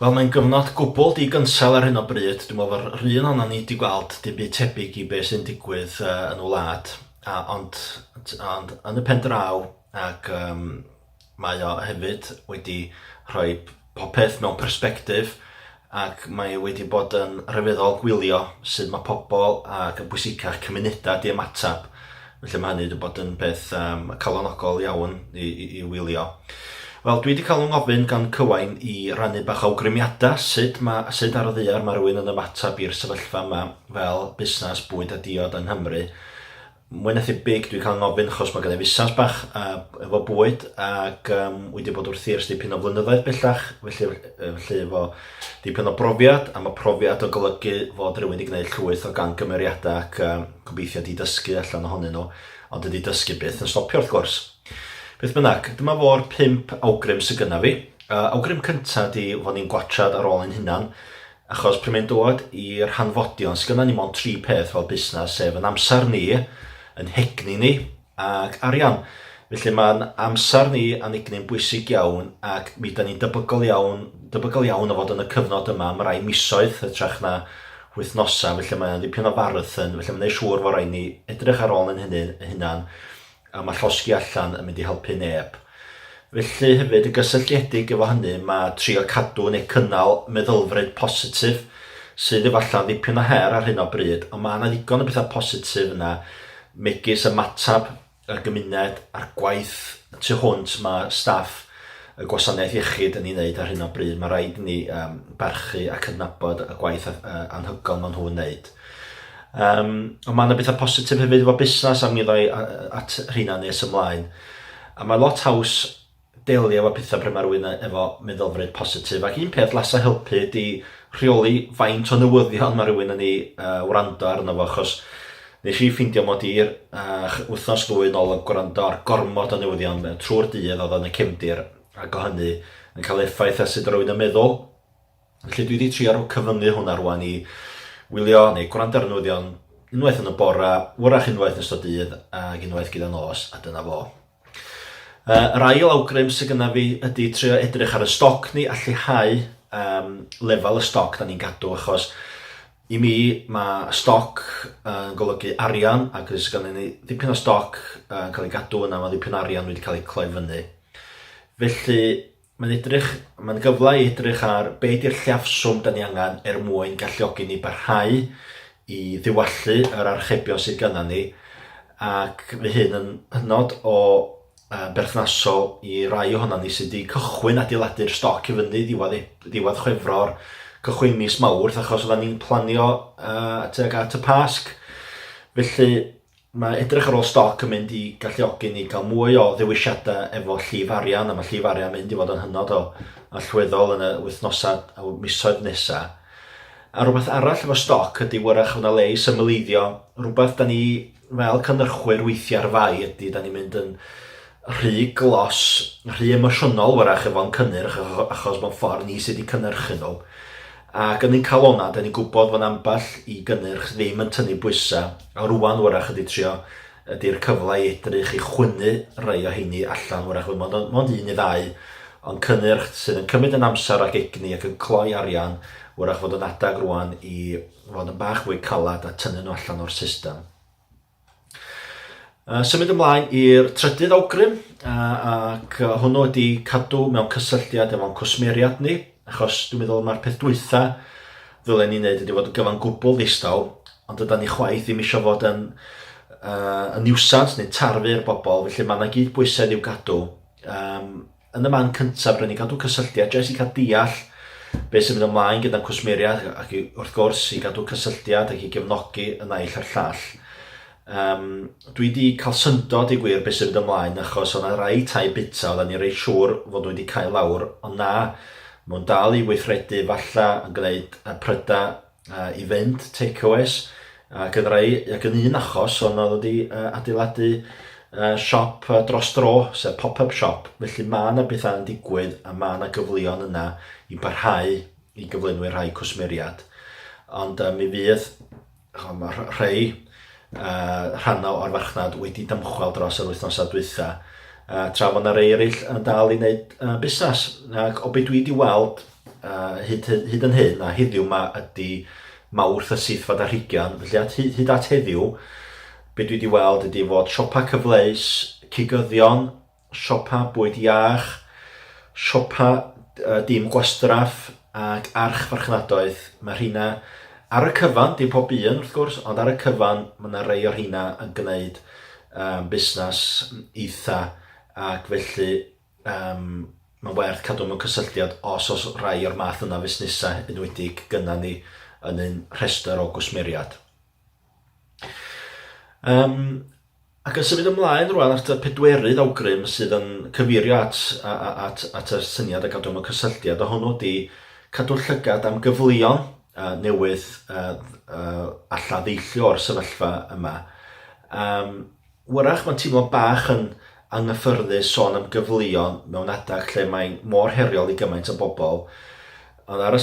Wel, mae'n gyfnod gwbl di-gynsel ar hyn o bryd. Dwi'n meddwl fod rhan o'na ni wedi gweld dim byd tebyg i beth sy'n digwydd yn y wlad. Ond yn y pen draw, ac mae o hefyd wedi rhoi popeth mewn perspektif, ac mae wedi bod yn rhyfeddol gwylio sydd mae pobl ac yn bwysicach cymunedau di ymatab. Felly mae hynny wedi bod yn beth calonogol iawn i wylio. Wel, dwi wedi cael yng ngofyn gan Cywain i rannu bach o awgrymiadau sut ar y ddaear mae rhywun yn ymatab i'r sefyllfa yma fel busnes bwyd a diod yng Nghymru. Mwy na thebyg dwi'n cael yng ngofyn achos mae gen i fusnes bach efo bwyd ac wedi bod wrthi ers dipyn o flynyddoedd bellach, felly efo dipyn o brofiad, a mae profiad o golygu fod rhywun wedi gwneud llwyth o gangymeriadau ac gobeithio di dysgu allan ohonyn nhw, ond ydi dysgu byth yn stopio wrth gwrs. Beth bynnag, dyma fo'r 5 awgrym sydd gyda fi. Awgrym cyntaf di fod ni'n gwatsiad ar ôl ein hunan, achos pryd mae'n dod i'r hanfodion sydd gyda ni mewn 3 peth fel busnes, sef yn amser ni, yn hegni ni, ac arian. Felly mae'n amser ni a'n egni'n bwysig iawn, ac mi da ni'n debygol iawn o fod yn y cyfnod yma am rai misoedd, hytrach na wythnosa, felly mae'n dipyn o marathon, felly mae'n ei siŵr fod rai ni edrych ar ôl yn hunan, a mae llosgi allan yn mynd i helpu neb. Felly hefyd y gysylltiedig efo hynny mae trio cadw neu cynnal meddylfryd positif sydd efallai ddipyn o her ar hyn o bryd, ond mae yna ddigon o bethau positif yna megis ymatab y gymuned a'r gwaith tu hwnt mae staff y gwasanaeth iechyd yn ei wneud ar hyn o bryd. Mae rhaid ni barchu a cydnabod y gwaith anhygoel maen nhw'n wneud. Ond mae yna bethau positif hefyd efo busnes am i ddoi at rheina nes ymlaen. A mae lot haws delio efo pethau pryd mae rhywun efo meddylfryd positif. Ac un peth lasa helpu ydi rheoli faint o newyddion mae rhywun yn ei wrando arno fo, achos nes i ffeindio mod i'r wythnos ddwy nôl yn gwrando ar gormod o newyddion trwy'r dydd oedd yn y cefndir, ac o hynny yn cael effaith a sut rhywun yn meddwl. Felly dwi wedi trio cyfyngu hwnna rwan i wylio neu gwrando ar newyddion unwaith yn y bora, wrach unwaith yn ystod dydd ac unwaith gyda nos, a dyna fo. Yr ail awgrym sydd gyda fi ydy trio edrych ar y stoc ni a lleihau lefel y stoc da ni'n gadw, achos i mi mae stoc yn golygu arian, ac ys gan ni ddipyn o stoc yn cael ei gadw yna, mae ddipyn o arian wedi cael ei cloi fyny. Felly mae'n gyfle i edrych ar be di'r lliafswm da ni angen mwyn galluogi ni barhau i ddiwallu yr archebion sydd gyda ni, ac fe hyn yn hynod o berthnasol i rai ohono ni sydd wedi cychwyn adeiladu'r stoc i fyny diwedd Chwefror, cychwyn mis Mawrth, achos oedden ni'n planio tuag at y Pasg. Felly mae edrych ar ôl stoc yn mynd i galluogi ni gael mwy o ddewisiadau efo llif arian, a mae llif arian mynd i fod yn hynod o allweddol yn y wythnosau a misoedd nesaf. A rhywbeth arall efo stoc ydy wrach yna le i symleiddio, rhywbeth da ni fel cynhyrchwyr weithiau ar fai ydy, da ni'n mynd yn rhy glos, rhy emosiynol wrach efo'n cynnyrch, achos mewn ffordd ni sydd wedi cynhyrchu nhw. Ac yn un cael o'na, da ni'n gwybod fod amball i gynnyrch ddim yn tynnu bwysau, a rwan wrach ydy'r cyfle i edrych i chwynu rhai o heini allan wrach mond un i ddau, ond cynnyrch sydd yn cymryd yn amser ag egni ac yn cloi arian wrach fod yn adag rwan i fod yn bach fwy calad a tynnu nhw allan o'r system. Symud ymlaen i'r trydydd awgrym, ac hwnnw wedi cadw mewn cysylltiad efo'n cwsmeriad ni, achos dwi'n meddwl mae'r peth dwytha ddylen ni'n neud ydy fod yn gyfan gwbl ddistaw, ond yda ni chwaith ddim eisiau fod yn niwsans neu'n tarfu'r bobl, felly mae yna gyd bwysedd i'w gadw. Yn y man cyntaf, rydyn ni gadw cysylltiad, jyst i cael deall beth sy'n mynd ymlaen gyda'n cwsmeriad, ac wrth gwrs i gadw cysylltiad ac i gefnogi y naill a'r llall. Dwi wedi cael syndod i gwir beth sy'n mynd ymlaen, achos o'na rai tai bita, oedden ni rei siŵr fod wedi cael lawr, ond na, mae'n dal i weithredu falla yn gwneud prydau i fynd, takeaways, ac yn un achos ond oedd wedi adeiladu siop dros dro, sef pop-up shop, felly mae yna bethau yn digwydd a mae yna gyfleon yna i barhau i gyflwynwyr rhai cwsmeriad. Ond mi fydd rhai rhannu o'r farchnad wedi dymchwel dros yr wythnosau dwytha, tra fod yna rei eraill yn dal i wneud busnes. Ac o beth dwi wedi weld hyd yn hyn, a heddiw yma ydy Mawrth y 7 ar 20. Felly hyd at heddiw, be dwi wedi weld ydy fod siopa cyfleus, cigyddion, siopa bwyd iach, siopa dim gwastraff ac arch farchnadoedd. Mae rhina ar y cyfan, dim pob un wrth gwrs, ond ar y cyfan mae yna rei o'r rhina yn gwneud busnes eitha, ac felly mae'n werth cadw mewn cysylltiad os rai o'r math yna fusnesau enwedig gynna ni yn un rhestr o gwsmeriad. Ac yn symud ymlaen rwan at y pedwerydd awgrym sydd yn cyfeirio at y syniad a gadw mewn cysylltiad, o hwnnw di cadw llygad am gyfleon newydd alla ddeillio o'r sefyllfa yma. Wrach mae'n teimlo bach yn anghyffyrddus sôn am gyfleon mewn adag lle mae'n mor heriol i gymaint o bobl, ond ar y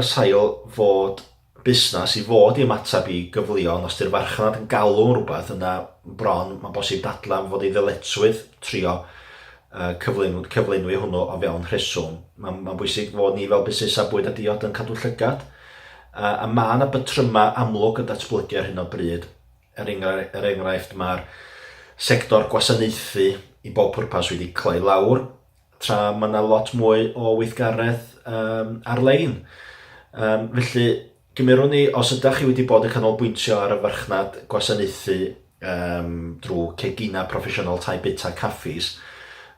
sail fod busnes i fod i ymateb i gyfleon, os di'r farchnad yn galw rhywbeth yna bron, mae'n bosib dadlau fod ei ddyletswydd trio cyflwynwi hwnnw o fewn rheswm. Mae'n bwysig fod ni fel busnesau bwyd a diod yn cadw llygad, a mae yna bytryma amlwg yn datblygu ar hyn o bryd. Enghraifft, mae'r sector gwasanaethu i bob pwrpas wedi cloi lawr, tra mae yna lot mwy o weithgaredd ar-lein. Felly, gymerwn ni, os ydych chi wedi bod yn canolbwyntio ar y farchnad gwasanaethu drwy cegina proffesiynol tai bita caffis,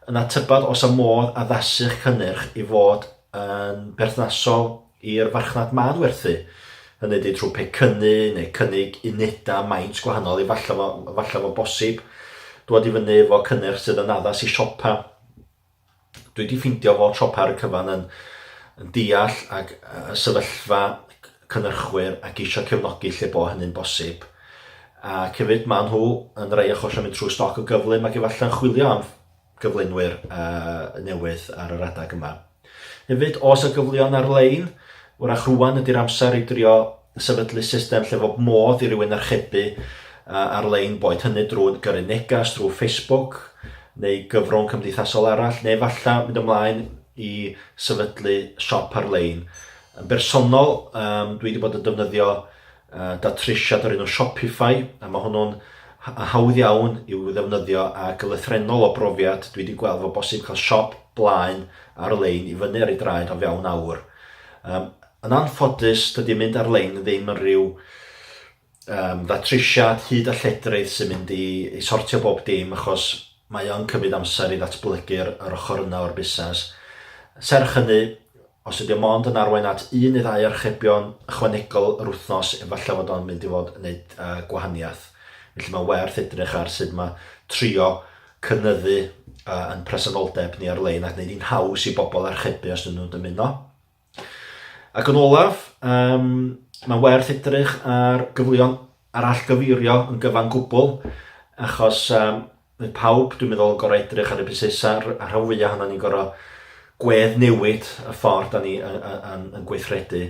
yna tybed os y modd addasu'ch cynnyrch i fod yn berthnasol i'r farchnad ma'n werthu. Hynny ydy trwy pecynnu neu cynnig unedau maint gwahanol i falle fo bosib dod i fyny efo cynnyrch sydd yn addas i siopa. Dwi wedi ffeindio fod siopa ar y cyfan yn deall ac sefyllfa cynnyrchwyr ac eisiau cefnogi lle bo hynny'n bosib. Ac hefyd mae nhw yn rhai achosion mynd trwy stoc o gyflym ac efallai'n chwilio am gyflynwyr newydd ar yr adag yma. Hefyd, os y gyfleon ar-lein, wrach rwan ydy'r amser i drio sefydlu system lle fod modd i rywun archebu ar-lein, boed hynny drwy gyrru negas, drwy Facebook, neu gyfrwng cymdeithasol arall, neu falle mynd ymlaen i sefydlu siop ar-lein. Yn bersonol, dwi wedi bod yn defnyddio datrisiad o'r enw Shopify, a mae hwnnw'n hawdd iawn i'w ddefnyddio ac lythrenol o brofiad. Dwi wedi gweld fod bosib cael siop blaen ar-lein i fyny ar ei draed o fewn awr. Yn anffodus, dydy mynd ar-lein ddim yn rhyw ddatrisiad hyd a lledrith sy'n mynd i sortio bob dim, achos mae o'n cymryd amser i ddatblygu'r ochr yna o'r busnes. Serch hynny, os ydy o mond yn arwain at 1 neu 2 archebion ychwanegol yr wythnos, efallai fod o'n mynd i fod yn gwneud gwahaniaeth. Felly mae'n werth edrych ar sut mae trio cynyddu yn presenoldeb ni ar-lein ac wneud hi'n haws i bobl archebu os ydyn nhw'n dymuno. Ac yn olaf, mae'n werth edrych ar gyfleon arall gyfeirio yn gyfan gwbl, achos pawb, dwi'n meddwl, yn gorau edrych ar y busnesau, ar rhan fwyaf hynny ni'n gorau gwedd newid y ffordd da ni yn gweithredu.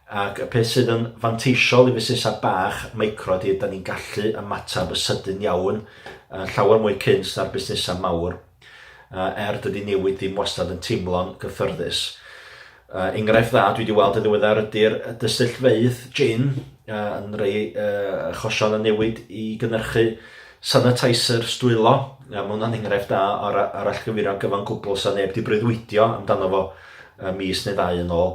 Ac y peth sydd yn fanteisiol i busnesau bach, micro, di, da ni'n gallu ymatab y sydyn iawn, llawer mwy cyns na'r busnesau mawr, dydy newid ddim wastad yn teimlo'n gyffyrddus. Enghraifft dda dwi wedi weld yn ddiweddar ydy'r dystillfeydd gin yn rhai achosion y newid i gynhyrchu sanitizer stwylo. Mae hwnna'n enghraifft da o'r allgyfeirio gyfan gwbl sy'n neb di breuddwydio amdano fo mis neu 2 yn ôl.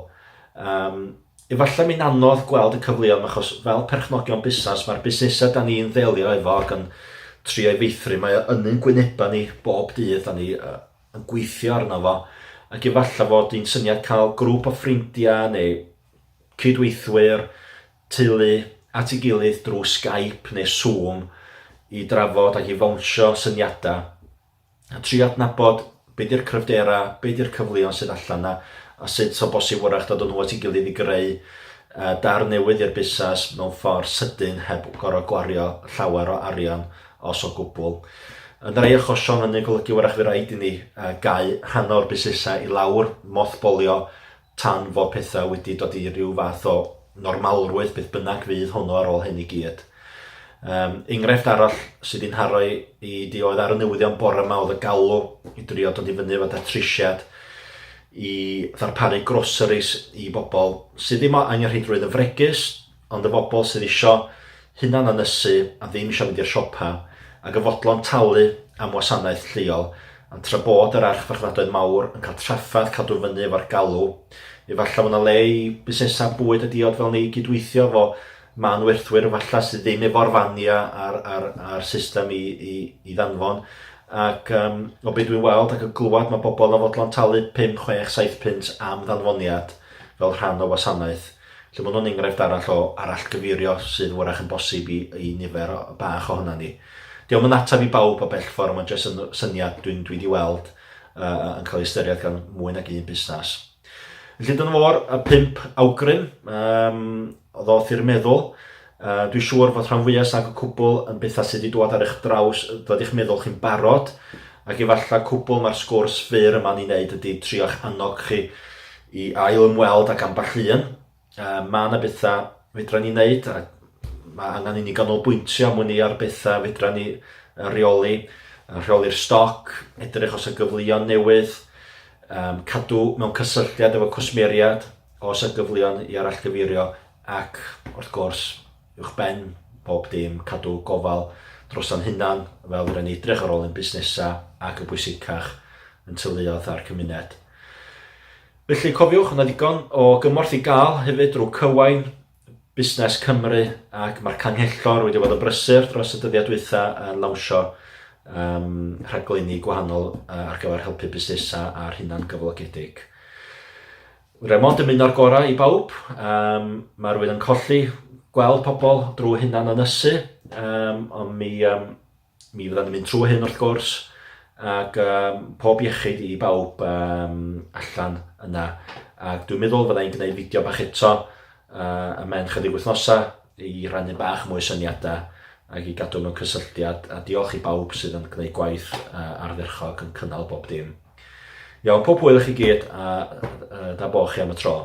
Efallai mi'n anodd gweld y cyfleon, achos fel perchnogion busnes, mae'r busnesau da ni'n ddelio efo ac yn trio i feithrin, mae yn ein gwyneba ni bob dydd, da ni yn gweithio arno fo, ac efallai fod hi'n syniad cael grŵp o ffrindiau neu cydweithwyr, teulu at ei gilydd drwy Skype neu Zoom i drafod ac i fawnsio syniadau, a trio adnabod be di'r cryfdera, be di'r cyfleon sydd allan na, a sut o bosib wrach dod nhw at ei gilydd i greu dar newydd i'r busnes mewn ffordd sydyn heb gorfod gwario llawer o arian os o gwbl. Yn rhai achosion hynny golygu wrach fi raid i ni gau rhan o'r busnesau i lawr, mothbolio tan fod pethau wedi dod i ryw fath o normalrwydd, beth bynnag fydd hwnnw ar ôl hyn i gyd. Enghraifft arall sydd i'n haro i diodd ar y newyddion bore yma oedd y galw i drio dod i fyny efo datrisiad i ddarparu groceries i bobl sydd ddim angenrhydrwydd yn fregus, ond y bobl sydd eisiau hunan anysu a ddim eisiau mynd i'r siopa, ac y fodlon talu am wasanaeth lleol, a tra bod yr archfarchnadoedd mawr yn cael traffath cadw fyny efo'r galw, efallai fod yna le i busnesau bwyd a diod fel ni gydweithio fo man werthwyr efallai sydd ddim efo'r fania a'r system i ddanfon. Ac o beth dwi'n weld ac yn glwad, mae bobl yn fodlon talu 5, 6, 7 punt am ddanfoniad fel rhan o wasanaeth. Lle mae nhw'n enghraifft arall o arallgyfeirio sydd wrach yn bosib i nifer bach ohona ni. Diolch yn atab i bawb o bell ffordd, mae'n jyst yn syniad dwi wedi weld yn cael ei ystyried gan mwy nag un busnes. Felly dyna fo'r 5 awgrym o ddoth i'r meddwl. Dwi'n siŵr fod rhan fwyaf nag y cwbl yn bethau sydd wedi dod ar eich draws, dod i'ch meddwl chi'n barod, ac efallai cwbl mae'r sgwrs fyr yma'n i wneud ydy trio'ch annog chi i ail ymweld ac amball un. Mae yna bethau fedra ni wneud, a mae angen i ni ganolbwyntio am hynny ar bethau fedra ni rheoli'r stoc, edrych os y gyfleon newydd, cadw mewn cysylltiad efo cwsmeriad os y gyfleon i arallgyfeirio, ac wrth gwrs uwch ben bob dim cadw gofal dros yn hunan fel fydden ni edrych ar ôl yn busnesau ac y bwysicach yn teuluoedd a'r cymuned. Felly cofiwch, yna ddigon o gymorth i gael hefyd drwy Cywain, Busnes Cymru, ac mae'r canghellor wedi bod yn brysur dros y dyddiau dwytha yn lawnsio rhaglenni gwahanol ar gyfer helpu busnesau a'r hunan gyflogedig. Remond yn mynd o'r gorau i bawb. Mae rhywun yn colli gweld pobl drwy hunan ynysu, ond mi fydda'n mynd trwy hyn wrth gwrs, ac pob iechyd i bawb allan yna. Ac dwi'n meddwl fyddai'n gwneud fideo bach eto y mewn chydig wythnosau i rannu bach mwy syniadau ac i gadw mewn cysylltiad, a diolch i bawb sydd yn gwneud gwaith ardderchog yn cynnal bob dim. Iawn, pob hwyl i chi gyd, a da bo chi am y tro.